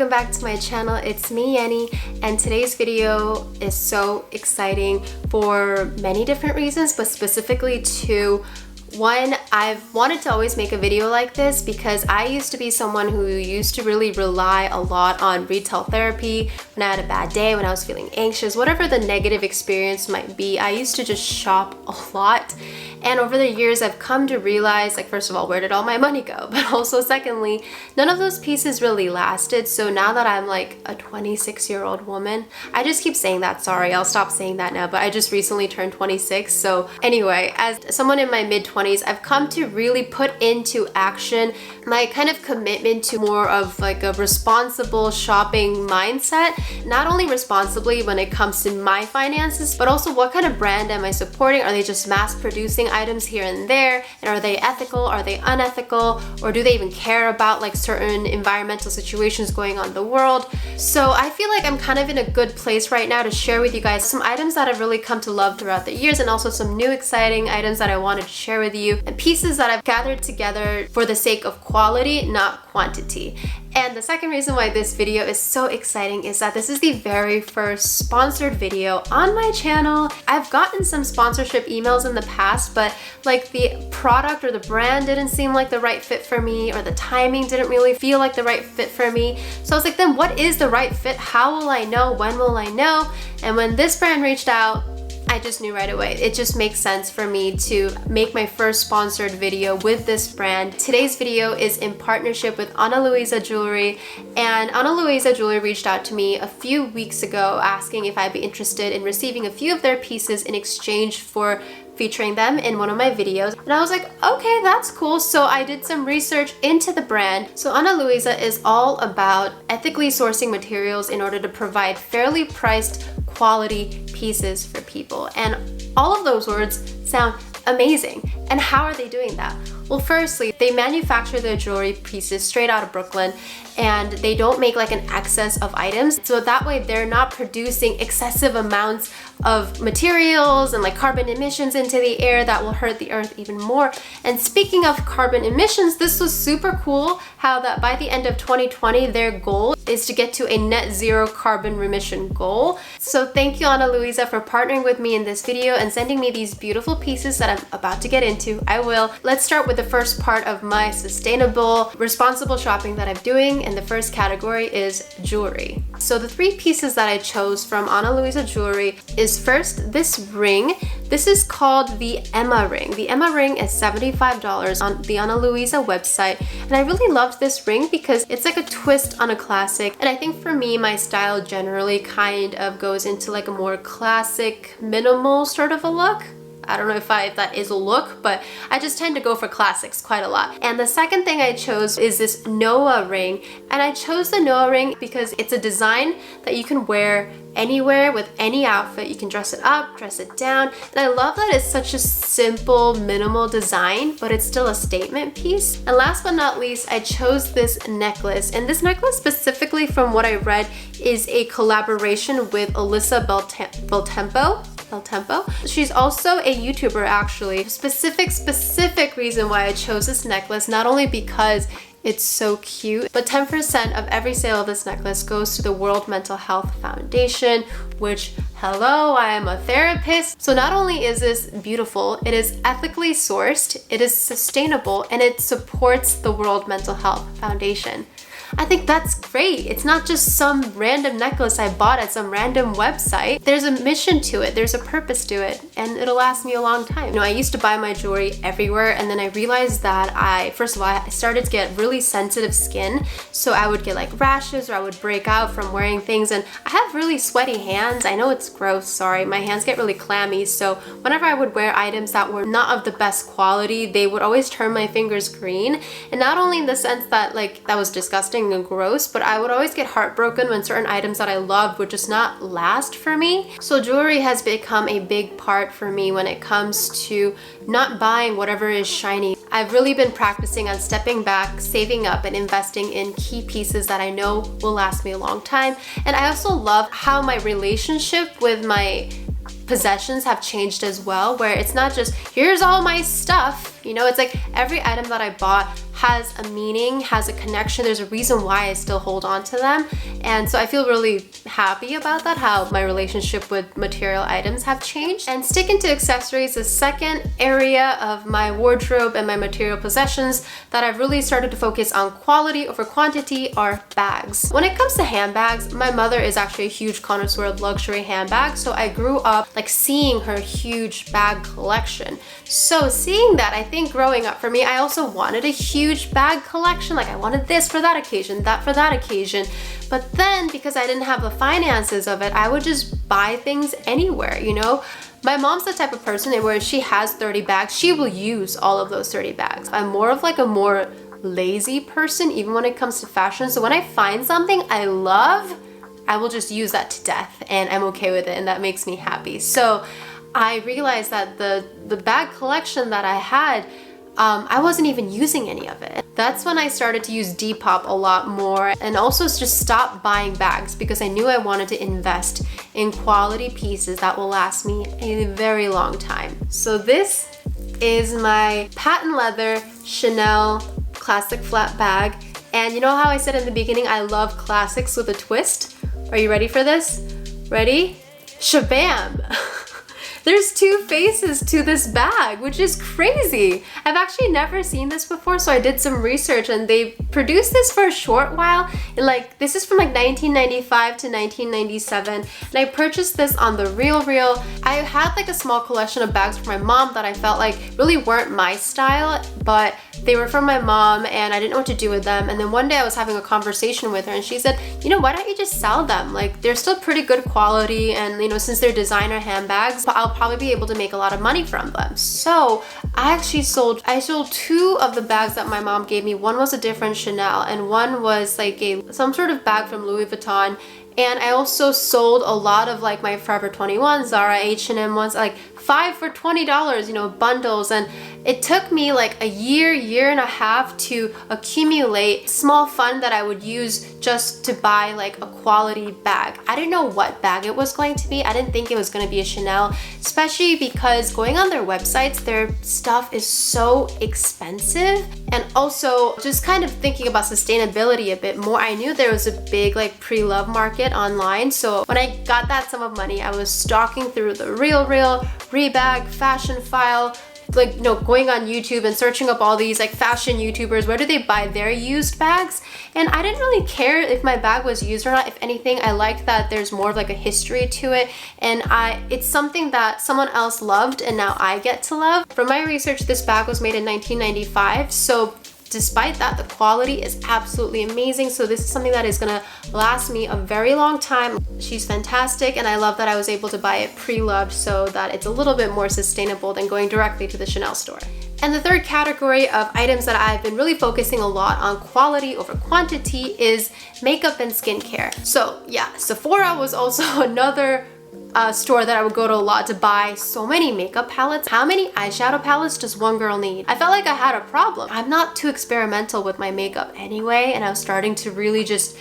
welcome back to my channel. It's me, Yeonni, and today's video is so exciting for many different reasons, but specifically two. One, I've wanted to always make a video like this because I used to be someone who used to really rely a lot on retail therapy when I had a bad day, when I was feeling anxious, whatever the negative experience might be. I used to just shop a lot. And over the years, I've come to realize, like, first of all, where did all my money go? But also secondly, none of those pieces really lasted. So now that I'm like a 26-year-old woman, I just keep saying that, sorry, I'll stop saying that now, but I just recently turned 26. So anyway, as someone in my mid-20s, I've come to really put into action my kind of commitment to more of like a responsible shopping mindset. Not only responsibly when it comes to my finances, but also what kind of brand am I supporting? Are they just mass producing items here and there? And are they ethical? Are they unethical? Or do they even care about like certain environmental situations going on in the world? So I feel like I'm kind of in a good place right now to share with you guys some items that I've really come to love throughout the years, and also some new exciting items that I wanted to share with you, and pieces that I've gathered together for the sake of quality, not quantity. And the second reason why this video is so exciting is that this is the very first sponsored video on my channel. I've gotten some sponsorship emails in the past, but like the product or the brand didn't seem like the right fit for me, or the timing didn't really feel like the right fit for me. So I was like, then what is the right fit? How will I know? When will I know? And when this brand reached out, I just knew right away. It just makes sense for me to make my first sponsored video with this brand. Today's video is in partnership with Ana Luisa Jewelry, and Ana Luisa Jewelry reached out to me a few weeks ago asking if I'd be interested in receiving a few of their pieces in exchange for featuring them in one of my videos. And I was like, okay, that's cool. So I did some research into the brand. So Ana Luisa is all about ethically sourcing materials in order to provide fairly priced quality pieces for people. And all of those words sound amazing. And how are they doing that? Well, firstly, they manufacture their jewelry pieces straight out of Brooklyn, and they don't make like an excess of items. So that way they're not producing excessive amounts of materials and like carbon emissions into the air that will hurt the earth even more. And speaking of carbon emissions, this was super cool how that by the end of 2020, their goal is to get to a net zero carbon emission goal. So thank you, Ana Luisa, for partnering with me in this video and sending me these beautiful pieces that I'm about to get into. I will. Let's start with the first part of my sustainable, responsible shopping that I'm doing, and the first category is jewelry. So the three pieces that I chose from Ana Luisa Jewelry is first this ring. This is called the Emma ring. The Emma ring is $75 on the Ana Luisa website, and I really loved this ring because it's like a twist on a classic. And I think for me, my style generally kind of goes into like a more classic, minimal sort of a look. I don't know if that is a look, but I just tend to go for classics quite a lot. And the second thing I chose is this Noah ring. And I chose the Noah ring because it's a design that you can wear anywhere with any outfit. You can dress it up, dress it down. And I love that it's such a simple, minimal design, but it's still a statement piece. And last but not least, I chose this necklace. And this necklace, specifically from what I read, is a collaboration with Alyssa Beltempo. She's also a YouTuber, actually. Specific reason why I chose this necklace, not only because it's so cute, but 10% of every sale of this necklace goes to the World Mental Health Foundation, which, hello, I am a therapist. So not only is this beautiful, it is ethically sourced, it is sustainable, and it supports the World Mental Health Foundation. I think that's great. It's not just some random necklace I bought at some random website. There's a mission to it, there's a purpose to it, and it'll last me a long time. You know, I used to buy my jewelry everywhere, and then I realized that first of all, I started to get really sensitive skin. So I would get like rashes, or I would break out from wearing things, and I have really sweaty hands. I know it's gross, sorry. My hands get really clammy, so whenever I would wear items that were not of the best quality, they would always turn my fingers green. And not only in the sense that like that was disgusting and gross, but I would always get heartbroken when certain items that I loved would just not last for me. So jewelry has become a big part for me when it comes to not buying whatever is shiny. I've really been practicing on stepping back, saving up, and investing in key pieces that I know will last me a long time. And I also love how my relationship with my possessions have changed as well, where it's not just here's all my stuff, you know, it's like every item that I bought has a meaning, has a connection. There's a reason why I still hold on to them. And so I feel really happy about that, how my relationship with material items have changed. And sticking to accessories, the second area of my wardrobe and my material possessions that I've really started to focus on quality over quantity are bags. When it comes to handbags, my mother is actually a huge connoisseur of luxury handbags, so I grew up like seeing her huge bag collection. So seeing that, I think growing up for me, I also wanted a huge bag collection. Like I wanted this for that occasion, that for that occasion. But then because I didn't have the finances of it, I would just buy things anywhere, you know? My mom's the type of person where if she has 30 bags, she will use all of those 30 bags. I'm more of like a more lazy person, even when it comes to fashion. So when I find something I love, I will just use that to death and I'm okay with it, and that makes me happy. So I realized that the bag collection that I had, I wasn't even using any of it. That's when I started to use Depop a lot more, and also just stop buying bags because I knew I wanted to invest in quality pieces that will last me a very long time. So this is my patent leather Chanel classic flat bag. And you know how I said in the beginning, I love classics with a twist? Are you ready for this? Ready? Shabam! There's two faces to this bag, which is crazy. I've actually never seen this before, so I did some research and they produced this for a short while. Like, this is from like 1995 to 1997, and I purchased this on the RealReal. I had like a small collection of bags for my mom that I felt like really weren't my style, but they were from my mom and I didn't know what to do with them. And then one day I was having a conversation with her and she said, you know, why don't you just sell them? Like, they're still pretty good quality, and you know, since they're designer handbags, I'll probably be able to make a lot of money from them. So I sold two of the bags that my mom gave me. One was a different Chanel and one was like some sort of bag from Louis Vuitton. And I also sold a lot of like my Forever 21, Zara, H&M ones, like 5 for $20, you know, bundles. And it took me like a year and a half to accumulate small fund that I would use just to buy like a quality bag. I didn't know what bag it was going to be. I didn't think it was going to be a Chanel, especially because going on their websites, their stuff is so expensive. And also just kind of thinking about sustainability a bit more, I knew there was a big like pre-love market online. So when I got that sum of money, I was stalking through the RealReal, Rebag, Fashion File, like, you know, going on YouTube and searching up all these like fashion YouTubers, where do they buy their used bags? And I didn't really care if my bag was used or not. If anything, I liked that there's more of like a history to it, and it's something that someone else loved and now I get to love. From my research, this bag was made in 1995, so despite that, the quality is absolutely amazing. So this is something that is gonna last me a very long time. She's fantastic, and I love that I was able to buy it pre-loved so that it's a little bit more sustainable than going directly to the Chanel store. And the third category of items that I've been really focusing a lot on quality over quantity is makeup and skincare. So yeah, Sephora was also another store that I would go to a lot to buy so many makeup palettes. How many eyeshadow palettes does one girl need? I felt like I had a problem. I'm not too experimental with my makeup anyway, and I was starting to really just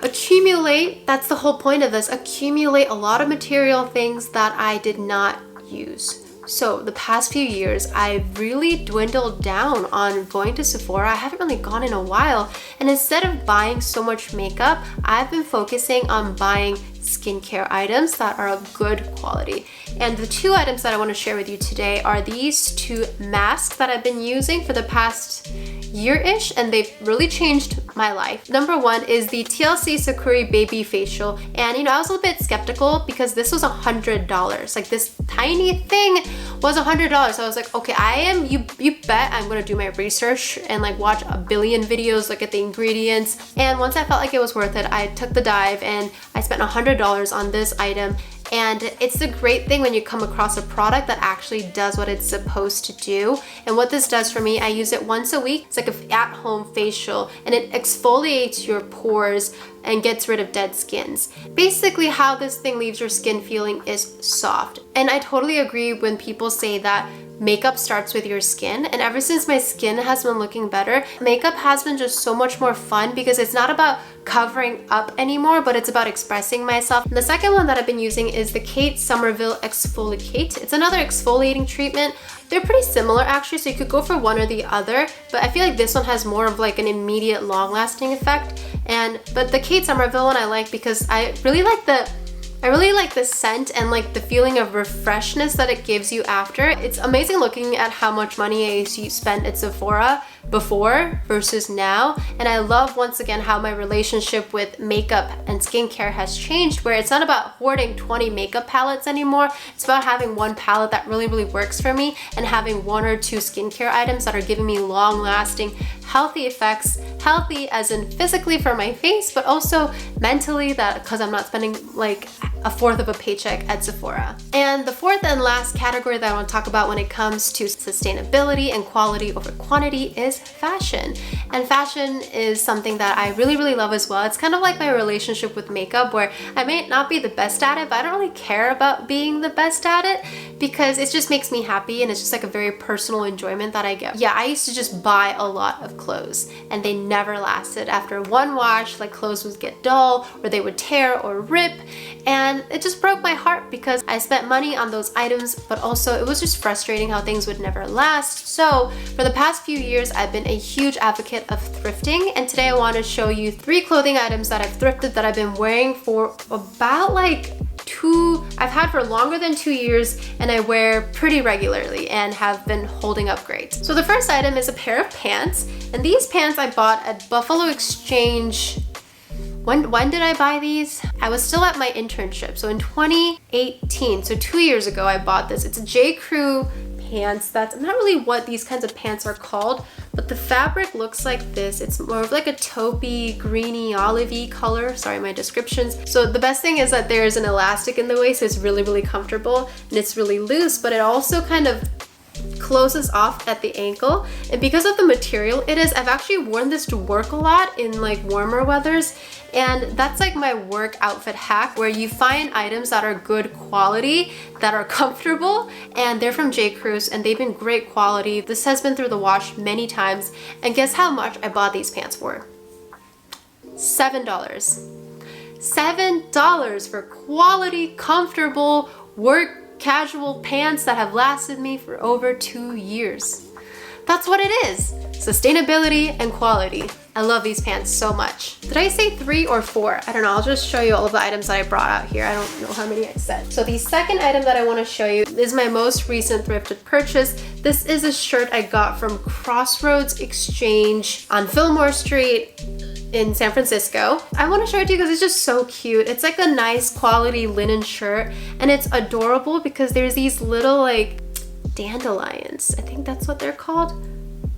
accumulate. That's the whole point of this. Accumulate a lot of material things that I did not use. So the past few years, I've really dwindled down on going to Sephora. I haven't really gone in a while. And instead of buying so much makeup, I've been focusing on buying skincare items that are of good quality. And the two items that I want to share with you today are these two masks that I've been using for the past year-ish, and they've really changed my life. Number one is the TLC Sakura Baby Facial. And you know, I was a little bit skeptical because this was $100. Like, this tiny thing was $100. So I was like, okay, you bet I'm gonna do my research and like watch a billion videos, look at the ingredients. And once I felt like it was worth it, I took the dive and I spent $100 on this item. And it's a great thing when you come across a product that actually does what it's supposed to do. And what this does for me, I use it once a week. It's like an at-home facial, and it exfoliates your pores and gets rid of dead skins. Basically, how this thing leaves your skin feeling is soft. And I totally agree when people say that makeup starts with your skin, and ever since my skin has been looking better, makeup has been just so much more fun because it's not about covering up anymore, but it's about expressing myself. And the second one that I've been using is the Kate Somerville Exfoliate. It's another exfoliating treatment. They're pretty similar actually, so you could go for one or the other, but I feel like this one has more of like an immediate long-lasting effect. But the Kate Somerville one I like because I really like the scent and like the feeling of refreshness that it gives you after. It's amazing looking at how much money I used to spend at Sephora before versus now, and I love once again how my relationship with makeup and skincare has changed, where it's not about hoarding 20 makeup palettes anymore. It's about having one palette that really works for me and having one or two skincare items that are giving me long-lasting healthy effects. Healthy as in physically for my face, but also mentally, that because I'm not spending like a fourth of a paycheck at Sephora. And the fourth and last category that I want to talk about when it comes to sustainability and quality over quantity is fashion. And fashion is something that I really love as well. It's kind of like my relationship with makeup, where I may not be the best at it, but I don't really care about being the best at it because it just makes me happy, and it's just like a very personal enjoyment that I get. Yeah, I used to just buy a lot of clothes and they never lasted. After one wash, like clothes would get dull or they would tear or rip, and it just broke my heart because I spent money on those items, but also it was just frustrating how things would never last. So for the past few years, I've been a huge advocate of thrifting, and today I want to show you 3 clothing items that I've thrifted that I've been wearing for about like I've had for longer than 2 years, and I wear pretty regularly and have been holding up great. So the first item is a pair of pants, and these pants I bought at Buffalo Exchange. When did I buy these? I was still at my internship, so in 2018, so 2 years ago I bought this. It's a J. Crew pants. I'm not really what these kinds of pants are called, but the fabric looks like this. It's more of like a taupey, greeny, olivey color. Sorry, my descriptions. So the best thing is that there's an elastic in the waist, so it's really comfortable, and it's really loose, but it also kind of closes off at the ankle. And because of the material it is, I've actually worn this to work a lot in like warmer weathers, and that's like my work outfit hack, where you find items that are good quality, that are comfortable, and they're from J. Crew's and they've been great quality. This has been through the wash many times, and guess how much I bought these pants for? $7. $7 for quality, comfortable work casual pants that have lasted me for over 2 years. That's what it is. Sustainability and quality. I love these pants so much. Did I say 3 or 4? I don't know. I'll just show you all of the items that I brought out here. I don't know how many I said. So the second item that I want to show you is my most recent thrifted purchase. This is a shirt I got from Crossroads Exchange on Fillmore Street in San Francisco. I want to show it to you because it's just so cute. It's like a nice quality linen shirt, and it's adorable because there's these little like dandelions. I think that's what they're called.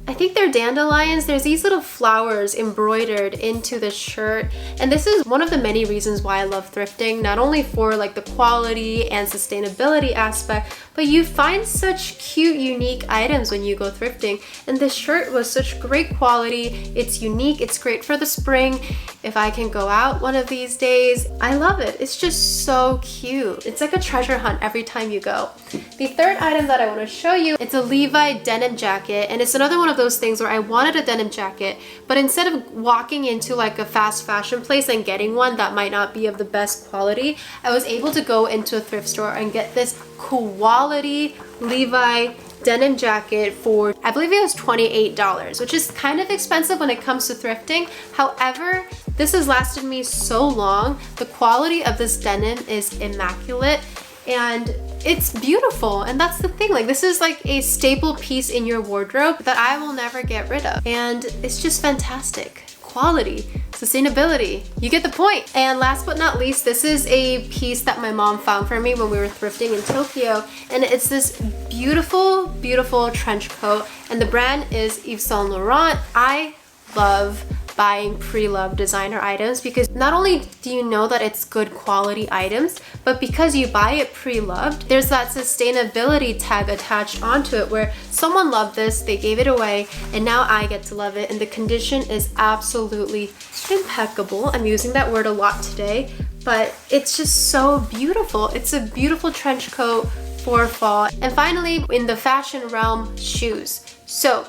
I think they're dandelions. There's these little flowers embroidered into the shirt, and this is one of the many reasons why I love thrifting, not only for like the quality and sustainability aspect, but you find such cute, unique items when you go thrifting, and this shirt was such great quality. It's unique, it's great for the spring. If I can go out one of these days, I love it. It's just so cute. It's like a treasure hunt every time you go. The third item that I want to show you, it's a Levi denim jacket, and it's another one of those things where I wanted a denim jacket, but instead of walking into like a fast fashion place and getting one that might not be of the best quality, I was able to go into a thrift store and get this quality Levi denim jacket for, I believe it was $28, which is kind of expensive when it comes to thrifting. However, this has lasted me so long. The quality of this denim is immaculate, and it's beautiful, and that's the thing. Like, this is like a staple piece in your wardrobe that I will never get rid of, and it's just fantastic. Quality, sustainability, you get the point. And last but not least, this is a piece that my mom found for me when we were thrifting in Tokyo, and it's this beautiful trench coat, and the brand is Yves Saint Laurent. I love buying pre-loved designer items because not only do you know that it's good quality items, but because you buy it pre-loved, there's that sustainability tag attached onto it where someone loved this, they gave it away, and now I get to love it, and the condition is absolutely impeccable. I'm using that word a lot today, but it's just so beautiful. It's a beautiful trench coat for fall. And finally, in the fashion realm, shoes. So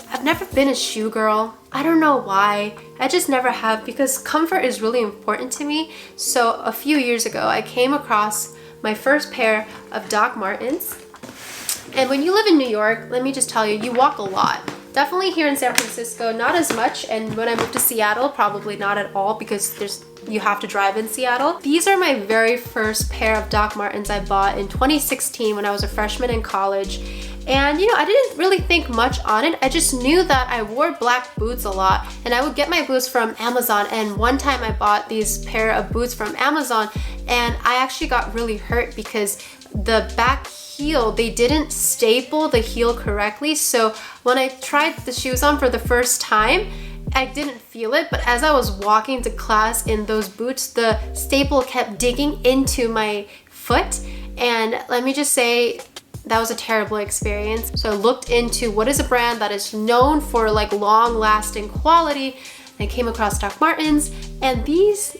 I've never been a shoe girl. I don't know why. I just never have, because comfort is really important to me. So a few years ago, I came across my first pair of Doc Martens. And when you live in New York, let me just tell you, you walk a lot. Definitely here in San Francisco, not as much. And when I moved to Seattle, probably not at all, because you have to drive in Seattle. These are my very first pair of Doc Martens I bought in 2016 when I was a freshman in college. And you know, I didn't really think much on it. I just knew that I wore black boots a lot, and I would get my boots from Amazon. And one time I bought these pair of boots from Amazon, and I actually got really hurt because the back heel, they didn't staple the heel correctly. So when I tried the shoes on for the first time, I didn't feel it, but as I was walking to class in those boots, the staple kept digging into my foot. And let me just say, that was a terrible experience. So I looked into what is a brand that is known for like long-lasting quality. I came across Doc Martens, and these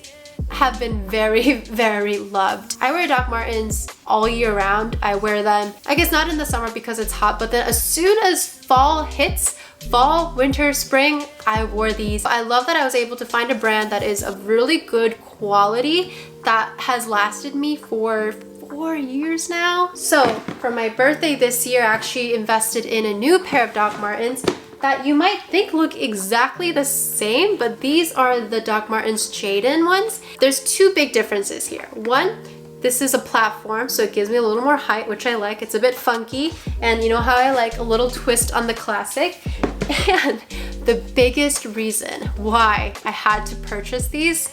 have been very, very loved. I wear Doc Martens all year round. I wear them, I guess not in the summer because it's hot, but then as soon as fall hits, fall, winter, spring, I wore these. I love that I was able to find a brand that is of really good quality that has lasted me for 4 years now. So for my birthday this year, I actually invested in a new pair of Doc Martens that you might think look exactly the same, but these are the Doc Martens Jaden ones. There's two big differences here. One, this is a platform, so it gives me a little more height, which I like. It's a bit funky, and you know how I like a little twist on the classic. And the biggest reason why I had to purchase these,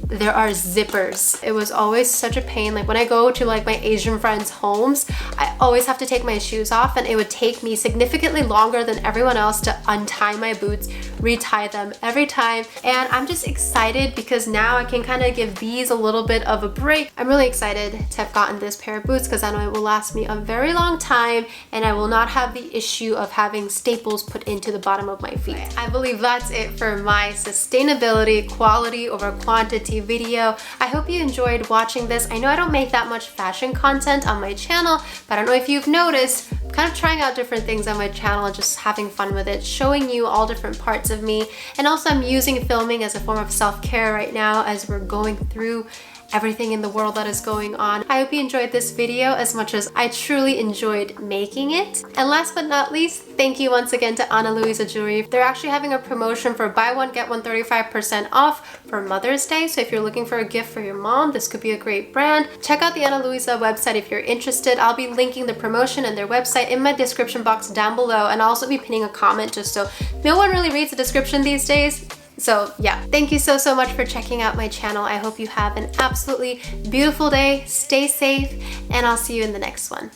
there are zippers. It was always such a pain. Like when I go to like my Asian friends' homes, I always have to take my shoes off, and it would take me significantly longer than everyone else to untie my boots, retie them every time. And I'm just excited because now I can kind of give these a little bit of a break. I'm really excited to have gotten this pair of boots because I know it will last me a very long time, and I will not have the issue of having staples put into the bottom of my feet. I believe that's it for my sustainability, quality over quantity video. I hope you enjoyed watching this. I know I don't make that much fashion content on my channel, but I don't know if you've noticed, I'm kind of trying out different things on my channel and just having fun with it, showing you all different parts of me. And also I'm using filming as a form of self-care right now as we're going through everything in the world that is going on. I hope you enjoyed this video as much as I truly enjoyed making it. And last but not least, thank you once again to Luisa Jewelry. They're actually having a promotion for buy one, get one 35% off for Mother's Day. So if you're looking for a gift for your mom, this could be a great brand. Check out the Luisa website if you're interested. I'll be linking the promotion and their website in my description box down below, and I'll also be pinning a comment just so no one really reads the description these days. So yeah, thank you so much for checking out my channel. I hope you have an absolutely beautiful day. Stay safe, and I'll see you in the next one.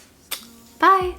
Bye.